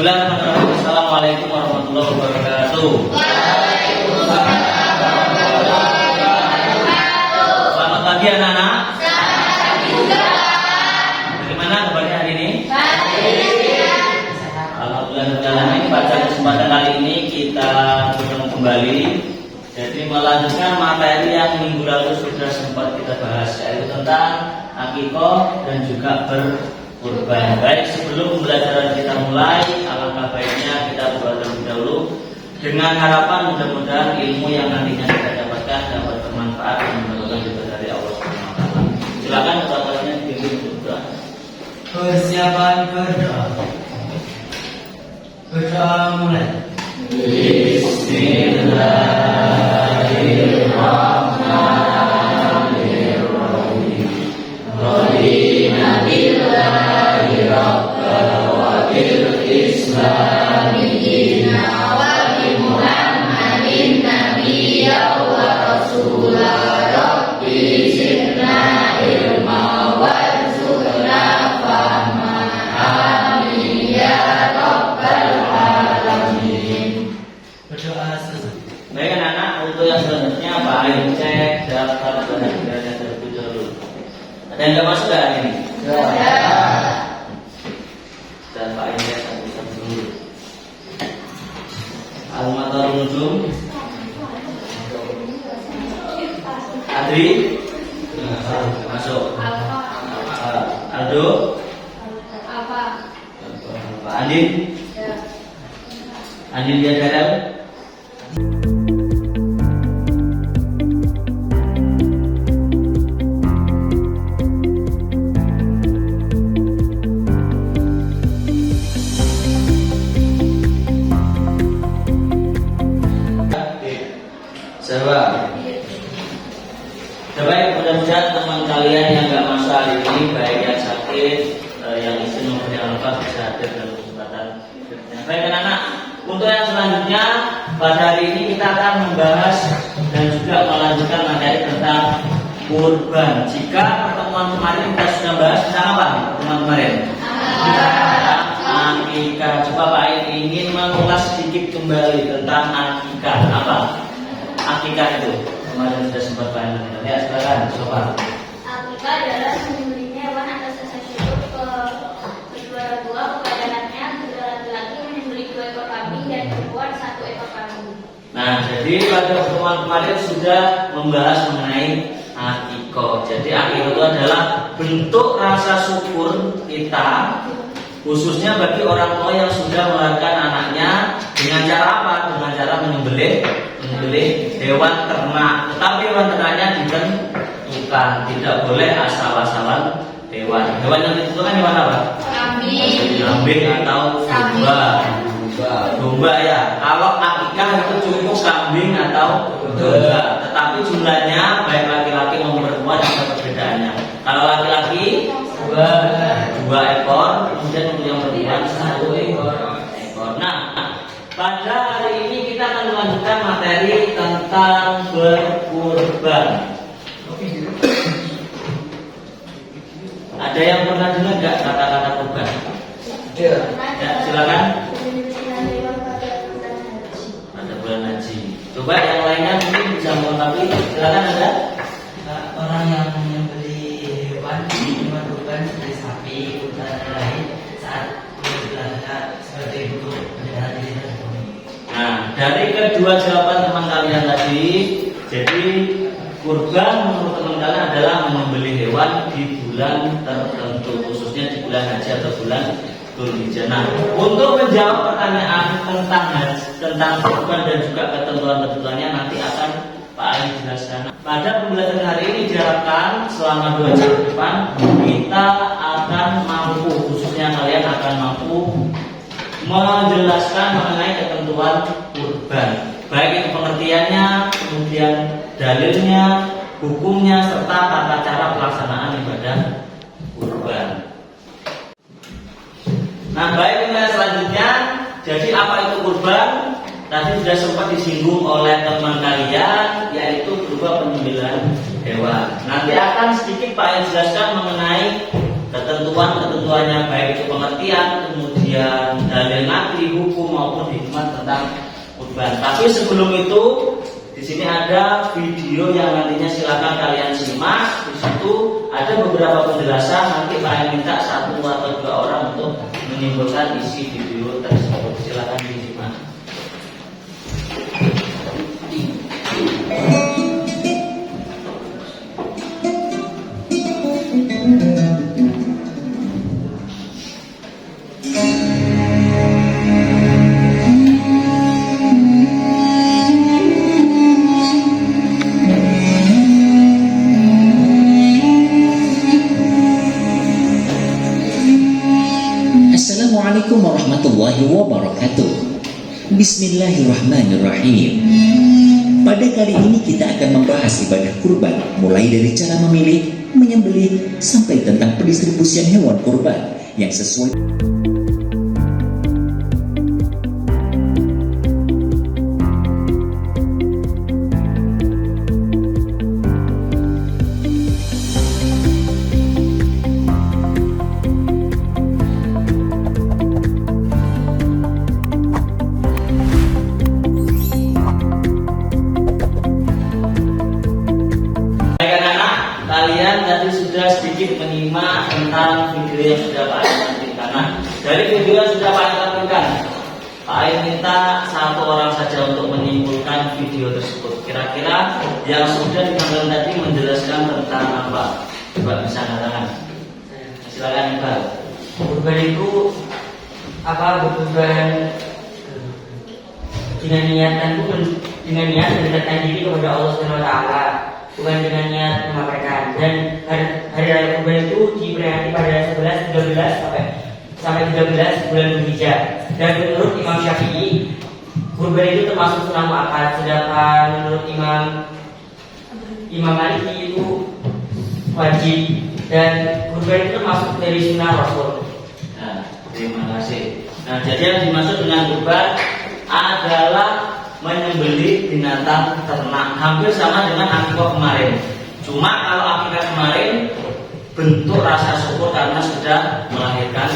Bismillahirrahmanirrahim. Assalamualaikum warahmatullahi wabarakatuh. Waalaikumsalam warahmatullahi wabarakatuh. Selamat pagi anak-anak. Selamat pagi juga. Bagaimana kabarnya hari ini? Baik. Alhamdulillah. Pada kesempatan kali ini kita bertemu kembali. Jadi melanjutkan materi yang minggu lalu sudah sempat kita bahas, yaitu tentang akikoh dan juga berkurban. Baik, sebelum pembelajaran kita mulai, alangkah baiknya kita berdoa terlebih dahulu dengan harapan mudah-mudahan ilmu yang nantinya kita dapatkan dapat bermanfaat dan mendapatkan juga dari Allah Subhanahu wa taala. Silakan ketua-ketuanya dipimpin untuk berdoa. Persiapan berdoa. Berdoa mulai. Bismillahirrahmanirrahim. Radina billahi rabban wa bil islami dina wa bi Muhammadin nabiyyan wa rasula. Rabbi zidna ilma warzuqna fahma. Amin ya rabbal alamin. Berdoa selesai. Baik anak-anak, untuk yang selanjutnya Pak Ain cek daftar pelajarannya terlebih dahulu. Ada yang nggak masuk nggak hari ini? Dan Pak Ain cek satu-satu dulu. Al-Matar Nujum, Adri, masuk. Aldo, Pak Andin, Andin dia garam. Coba mudah-mudahan teman kalian yang nggak masuk hari ini, baik yang sakit, yang isi nomornya lupa bisa hadir dalam kesempatan berikutnya. Baik anak-anak, untuk yang selanjutnya pada hari ini kita akan membahas dan juga melanjutkan materi tentang kurban. Jika pertemuan kemarin kita sudah bahas tentang apa? Pertemuan kemarin akikah. Coba Pak Ain ingin mengulas sedikit kembali tentang akikah. Apa akikah itu? Kemarin sudah sempat banyak. Ya, silakan coba. Akikah adalah menyembelih hewan atas dasar syukur kedua orang tua kepada anaknya. Kedua laki-laki menyembelih 2 ekor kambing dan perempuan 1 ekor kambing. Nah, jadi pada pertemuan kemarin sudah membahas mengenai akikah. Jadi akikah itu adalah bentuk rasa syukur kita, khususnya bagi orang tua yang sudah melahirkan anaknya dengan cara apa? Dengan cara menyembelih hewan ternak. Tetapi hewan ternaknya ditentukan, tidak boleh asal-asalan hewan. Hewan yang ditentukan hewan apa? Kambing atau domba ya. Kalau akikah itu cukup kambing atau domba. Tetapi jumlahnya baik laki-laki maupun perempuan ada perbedaannya. Kalau laki-laki 2 ekor, kemudian untuk yang perempuan 1 ekor. Nah, pada hari ini kita akan melanjutkan materi tentang berkurban. Ada yang pernah dengar nggak kata-kata kurban? Ya, silakan. Pada bulan haji. Coba yang lainnya mungkin bisa melengkapi. Silakan ada. Orang yang menyembelih hewan menerima kurban seperti sapi, unta dan lain saat berlaga seperti itu penjelasan diri tersebut. Nah, dari kedua jawaban teman kalian tadi, jadi kurban menurut teman kalian adalah menyembelih hewan di bulan tertentu, khususnya di bulan haji atau bulan Dzulhijjah. Nah, untuk menjawab pertanyaan tentang kurban dan juga ketentuan-ketentuannya nanti akan Pak Ain jelaskan. Pada pembelajaran hari ini diharapkan selama 2 jam ke depan kita akan mampu, khususnya kalian akan mampu menjelaskan mengenai ketentuan kurban, baik itu pengertiannya, kemudian dalilnya, hukumnya, serta tata cara pelaksanaan ibadah kurban. Nah, baik untuk yang selanjutnya, jadi apa itu kurban? Tadi sudah sempat disinggung oleh teman kalian, yaitu berupa penyembelihan hewan. Nanti akan sedikit Pak yang jelaskan mengenai ketentuannya baik itu pengertian, kemudian dalil naqli, hukum maupun hikmah tentang kurban. Tapi sebelum itu di sini ada video yang nantinya silakan kalian simak. Di situ ada beberapa penjelasan. Nanti saya minta 1 atau 2 orang untuk menyimpulkan isi video tersebut. Silakan disimak. Assalamualaikum warahmatullahi wabarakatuh. Bismillahirrahmanirrahim. Pada kali ini kita akan membahas ibadah kurban, mulai dari cara memilih, menyembelih, sampai tentang pendistribusian hewan kurban yang sesuai. Kalian tadi sudah sedikit menyimak tentang video yang sudah Pak Ain tampilkan. Nah, dari video yang sudah Pak Ain tampilkan, Pak Ain minta 1 orang saja untuk menyimpulkan video tersebut. Kira-kira yang sudah ditampilkan tadi menjelaskan tentang apa? Coba bisa katakan. Silakan Iqbal. Kurban itu apa? Berkurban dengan niat mendekatkan diri kepada Allah Subhanahu wa taala, bukan dengan niat memamerkan. Dan hari raya kurban itu diperingati pada 11, 13 sampai 13 bulan Dzulhijjah. Dan menurut Imam Syafi'i, kurban itu termasuk sunnah muakkad, sedangkan menurut Imam Maliki itu wajib. Dan kurban itu termasuk dari sunnah Rasul. Nah, terima kasih. Nah, jadi yang dimaksud dengan kurban adalah menyembelih binatang ternak, hampir sama dengan akikah kemarin. Cuma kalau akikah kemarin bentuk rasa syukur karena sudah melahirkan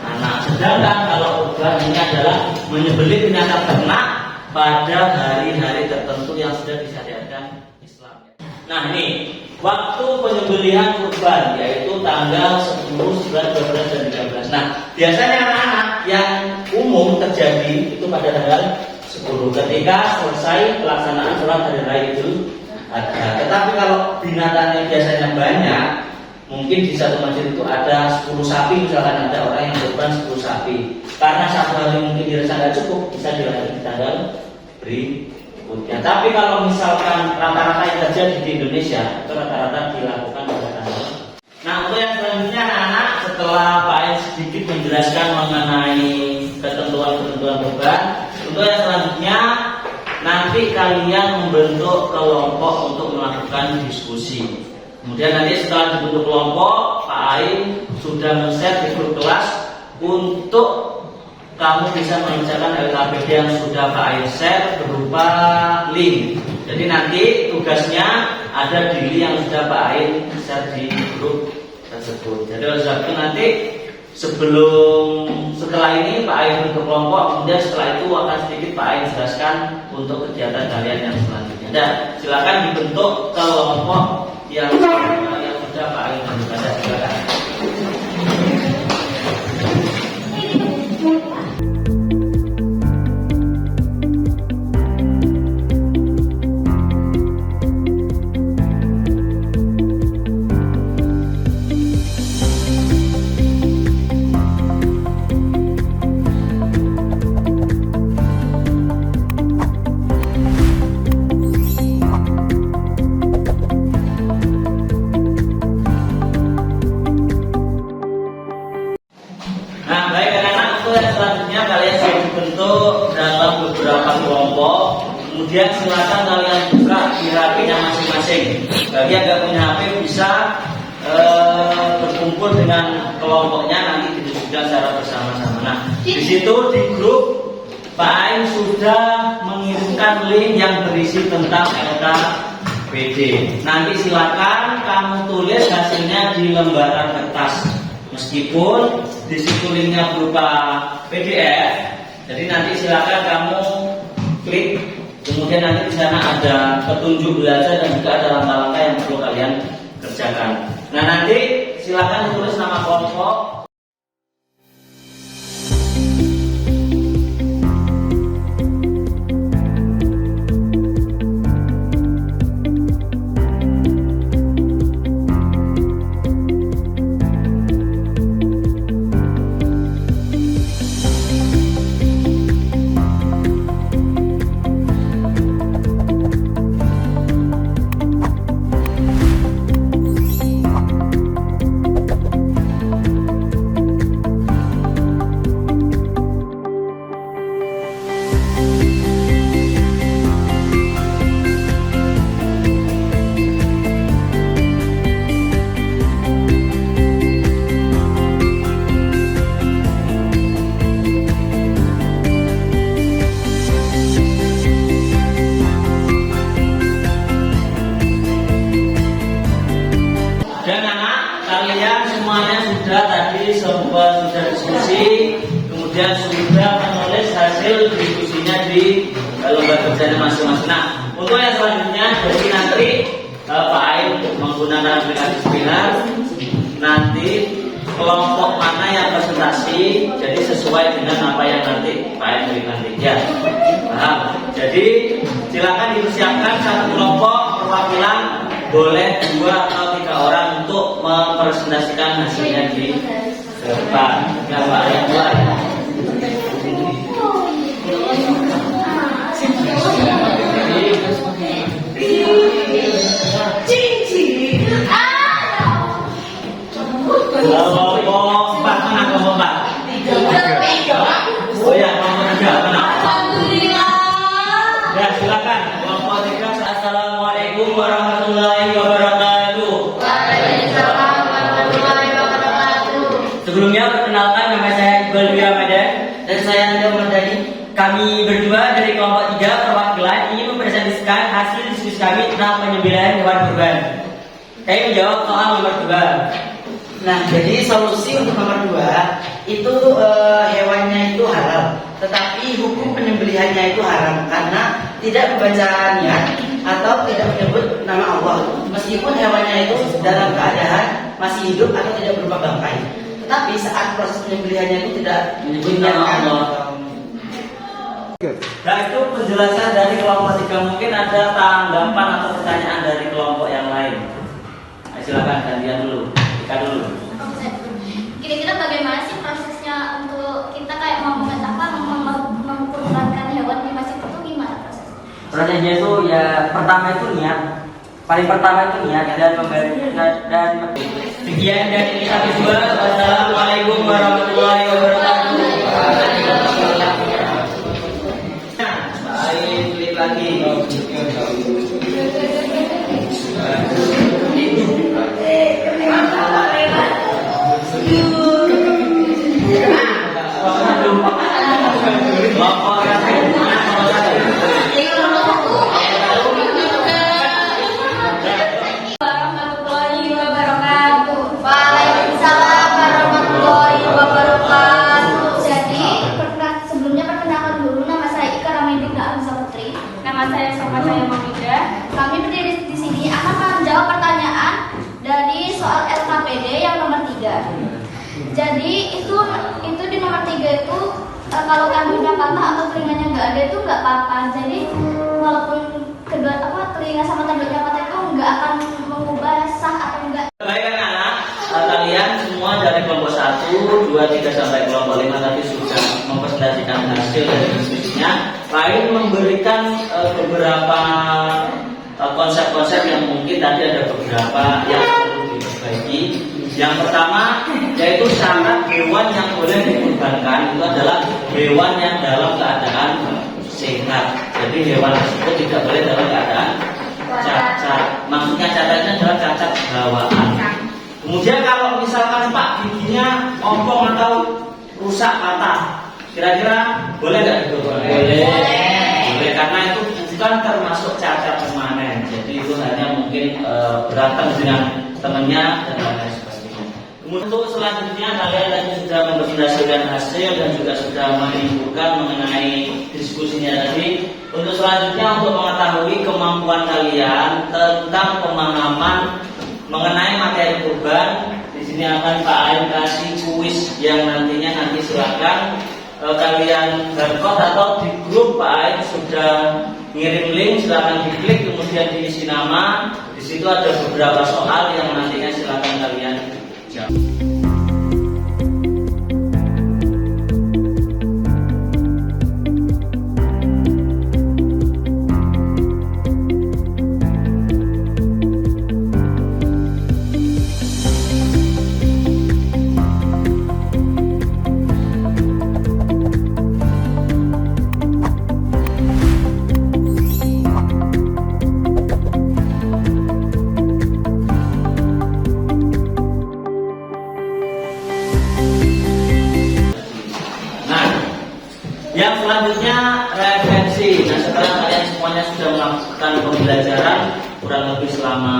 anak. Sedangkan kalau kurban ini adalah menyembelih binatang ternak pada hari-hari tertentu yang sudah disyariatkan Islam. Nah, ini waktu penyembelihan kurban yaitu tanggal 10, 11, 12 dan 13. Nah, biasanya anak-anak yang umum terjadi itu pada tanggal 10 ketika selesai pelaksanaan sholat hari raya Idul Adha. Tetapi kalau binatangnya biasanya banyak, mungkin di satu masjid itu ada 10 sapi, misalkan ada orang yang kurban 10 sapi. Karena satu hari mungkin dirasa nggak cukup, bisa dilanjut di tanggal berikutnya. Tapi kalau misalkan rata-rata yang terjadi di Indonesia itu rata-rata dilakukan pada tanggal. Nah, untuk yang selanjutnya anak-anak, setelah Pak Ain sedikit menjelaskan mengenai ketentuan-ketentuan kurban, untuk yang selanjutnya nanti kalian membentuk kelompok untuk melakukan diskusi. Kemudian nanti setelah dibentuk kelompok, Pak Ain sudah men-share di grup kelas untuk kamu bisa mengerjakan LKPD yang sudah Pak Ain share berupa link. Jadi nanti tugasnya ada di link yang sudah Pak Ain share di grup tersebut. Jadi oleh sebab itu nanti setelah ini Pak Ain bentuk kelompok, kemudian setelah itu akan sedikit Pak Ain jelaskan untuk kegiatan kalian yang selanjutnya. Dan silakan dibentuk kelompok yang sudah Pak Ain bentuk. Silakan. Kemudian silakan kalian buka di HP-nya masing-masing. Bagi yang nggak punya HP bisa berkumpul dengan kelompoknya, nanti didiskusikan secara bersama-sama. Nah, di situ di grup Pak Ain sudah mengirimkan link yang berisi tentang LKPD. Nanti silakan kamu tulis hasilnya di lembaran kertas. Meskipun di situ linknya berupa PDF, jadi nanti silakan kamu klik, kemudian nanti di sana ada petunjuk belajar dan juga ada langkah-langkah yang perlu kalian kerjakan. Nah, nanti silakan tulis nama kelompok. Dan anak, kalian semuanya sudah tadi sudah diskusi, kemudian sudah menulis hasil diskusinya di lembar kerjanya masing-masing. Nah, untuk yang selanjutnya, jadi nanti Pak Ain menggunakan aplikasi Seminar, nanti kelompok mana yang presentasi, jadi sesuai dengan apa yang nanti Pak Ain berikan ya. Paham? Jadi silakan dipersiapkan satu kelompok perwakilan, boleh 2 atau 3 orang untuk mempresentasikan hasilnya di depan. Gambar yang buat. Kelompok 4 mana kelompok 4? Oh ya, kelompok 3 mana? Ya, silakan kelompok 3. Assalamualaikum warahmatullahi wabarakatuh. Waalaikumsalam warahmatullahi wabarakatuh. Sebelumnya perkenalkan, nama saya Iqbal Dwi Ramadan dan saya Anda Mardani. Kami berdua dari kelompok 3 perwakilan ingin mempresentasikan hasil diskusi kami tentang penyembelihan hewan kurban. Saya menjawab soal nomor 2. Nah, jadi solusi untuk nomor 2 itu hewannya itu halal, tetapi hukum penyembelihannya itu haram karena tidak membaca niat atau tidak menyebut nama Allah, meskipun hewannya itu dalam keadaan masih hidup atau tidak berupa bangkai. Tetapi saat proses penyembelihannya itu tidak Menyebut nama Allah. Nah, itu penjelasan dari kelompok 3. Mungkin ada tanggapan atau pertanyaan dari kelompok yang lain. Nah, silakan gantian dulu. Ika dulu. Kira-kira bagaimana sih prosesnya untuk kita kayak mau mengkurbankan hewan di masjid itu gimana prosesnya? Prosesnya itu ya pertama itu niat. Paling pertama itu niat dan dan sekian dari kita berdua. Wassalamualaikum warahmatullahi wabarakatuh. Baik, klik lagi. Kelompok yang Warahmatullahi wabarakatuh. Waalaikumsalam warahmatullahi wabarakatuh. Jadi, sebelumnya perkenalkan dulu, nama saya Ika Ramidin Alisa Putri. Nama saya Mamida. Kami berdiri di sini akan menjawab pertanyaan dari soal LKPD yang nomor 3. Jadi itu di nomor 3 itu kalau kambingnya patah atau telinganya nggak ada itu nggak apa-apa. Jadi walaupun telinga sama tanduknya patah itu nggak akan mengubah sah atau enggak. Baik anak-anak, kalian semua dari kelompok 1, 2, 3 sampai kelompok 5 tadi sudah mempresentasikan hasil dari diskusinya. Lain memberikan beberapa konsep-konsep yang mungkin tadi ada beberapa yang perlu diperbaiki. Yang pertama yaitu syarat hewan yang boleh dikurbankan itu adalah hewan yang dalam keadaan sehat. Jadi hewan tersebut tidak boleh dalam keadaan cacat. Maksudnya cacatnya adalah cacat bawaan. Kemudian kalau misalkan Pak giginya ompong atau rusak patah, kira-kira boleh nggak dikurbankan? Boleh karena itu bukan termasuk cacat permanen. Jadi itu hanya mungkin berantem dengan temannya dan lain-lain sebagainya. Untuk selanjutnya kalian tadi sudah mempresentasikan hasil dan juga sudah menyimpulkan mengenai diskusinya tadi. Untuk selanjutnya untuk mengetahui kemampuan kalian tentang pemahaman mengenai materi kurban, di sini akan Pak Ain kasih kuis yang nanti silakan kalian download atau di grup Pak Ain sudah ngirim link, silakan diklik kemudian diisi nama. Di situ ada beberapa soal yang nantinya silakan kalian jawab. Yang selanjutnya referensi. Nah, setelah kalian semuanya sudah melakukan pembelajaran kurang lebih selama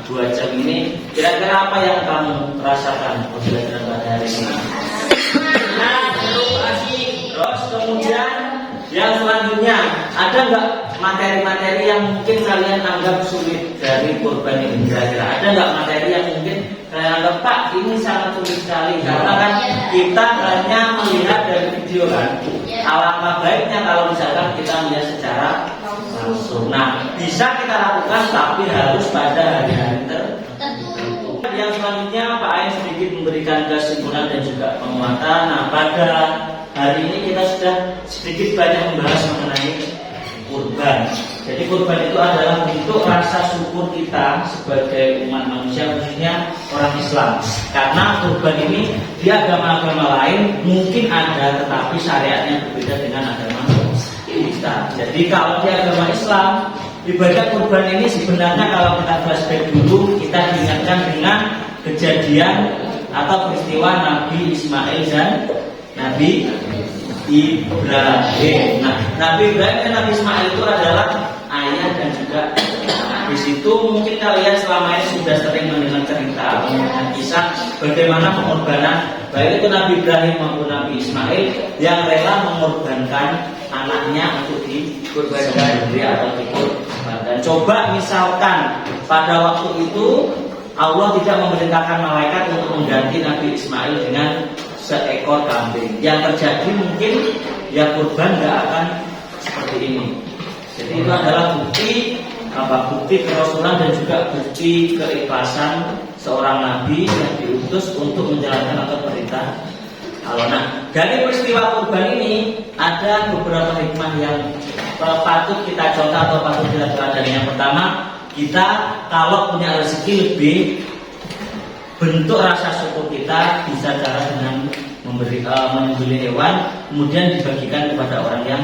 2 jam ini, kira-kira apa yang kamu rasakan pembelajaran pada hari ini? Nah, terus kemudian yang selanjutnya, ada nggak materi-materi yang mungkin kalian anggap sulit dari kurban ini? Kira-kira ada nggak materi yang mungkin kalian anggap, Pak, ini sangat sulit sekali? Karena kan kita hanya melihat dari video kan. Alangkah baiknya kalau misalkan kita melihat secara langsung. Nah, bisa kita lakukan tapi harus pada hari-hari tertentu. Yang selanjutnya Pak Ain sedikit memberikan kesimpulan dan juga penguatan. Nah, pada hari ini kita sudah sedikit banyak membahas mengenai kurban. Jadi kurban itu adalah bentuk rasa syukur kita sebagai umat manusia, khususnya orang Islam. Karena kurban ini di agama-agama lain mungkin ada, tetapi syariatnya berbeda dengan agama kita. Jadi kalau di agama Islam, ibadah kurban ini sebenarnya kalau kita flashback dulu, kita diingatkan dengan kejadian atau peristiwa Nabi Ismail dan Nabi Ibrahim. Nah, Nabi Ibrahim dan Nabi Ismail itu adalah ayah dan juga di situ mungkin kalian selama ini sudah sering mendengar cerita mengenai kisah bagaimana pengorbanan baik itu Nabi Ibrahim maupun Nabi Ismail yang rela mengorbankan anaknya untuk dikurbankan atau dikurbankan. Dan coba misalkan pada waktu itu Allah tidak memerintahkan malaikat untuk mengganti Nabi Ismail dengan seekor kambing. Yang terjadi mungkin ya kurban nggak akan seperti ini. Jadi itu adalah bukti kerasulan dan juga bukti keikhlasan seorang nabi yang diutus untuk menjalankan atau perintah Allah. Nah, dari peristiwa kurban ini ada beberapa hikmah yang patut kita contoh atau patut kita pelajari. Yang pertama, kita kalau punya rezeki lebih, bentuk rasa syukur kita bisa cara dengan menyembelih hewan kemudian dibagikan kepada orang yang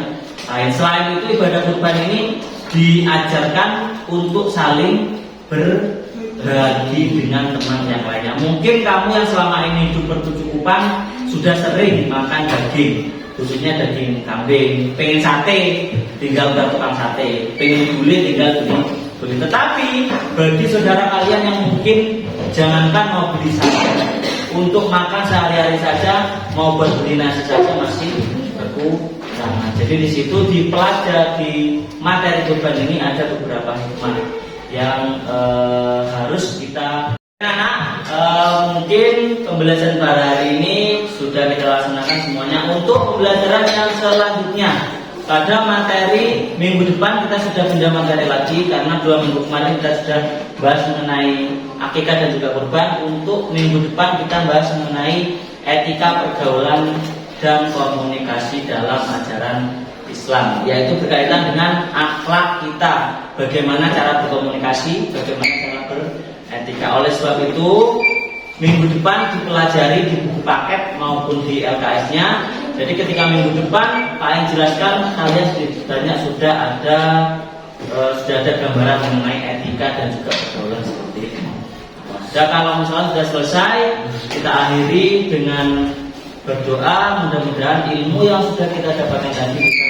lain. Selain itu, ibadah kurban ini diajarkan untuk saling berbagi dengan teman yang lainnya. Mungkin kamu yang selama ini hidup berkecukupan sudah sering makan daging, khususnya daging kambing. Pengen sate, tinggal ke tukang sate. Pengen gulai, tinggal beli. Tetapi bagi saudara kalian yang mungkin jangankan mau beli sate, untuk makan sehari-hari saja, mau buat beli nasi saja masih berkurang. Jadi di situ di materi kurban ini ada beberapa hikmah yang harus kita. Mungkin pembelajaran pada hari ini sudah kita laksanakan semuanya. Untuk pembelajaran yang selanjutnya pada materi minggu depan kita sudah pindah materi lagi karena 2 minggu kemarin kita sudah bahas mengenai akikah dan juga kurban. Untuk minggu depan kita bahas mengenai etika pergaulan dan komunikasi dalam ajaran Islam, yaitu berkaitan dengan akhlak kita, bagaimana cara berkomunikasi, bagaimana cara beretika. Oleh sebab itu, minggu depan dipelajari di buku paket maupun di LKS-nya. Jadi ketika minggu depan paling jelaskan kalian setidaknya sudah ada gambaran mengenai etika dan juga pergaulan seperti itu. Dan kalau misalnya sudah selesai, kita akhiri dengan berdoa, mudah-mudahan ilmu yang sudah kita dapatkan tadi bisa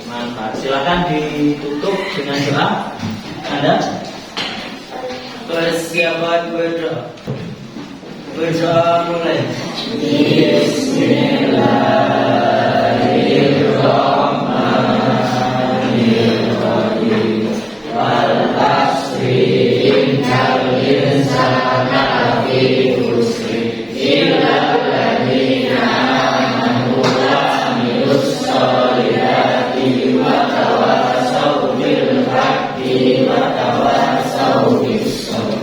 bermanfaat. Silakan ditutup dengan doa. Anda persiapan berdoa. Berdoa mulai. Bismillahirrahmanirrahim. Wal asri innal insana lafi khusr illa alladziina aamanu wa 'amilus sholihati wa tawassaw bil haqqi wa tawassaw bis sabr.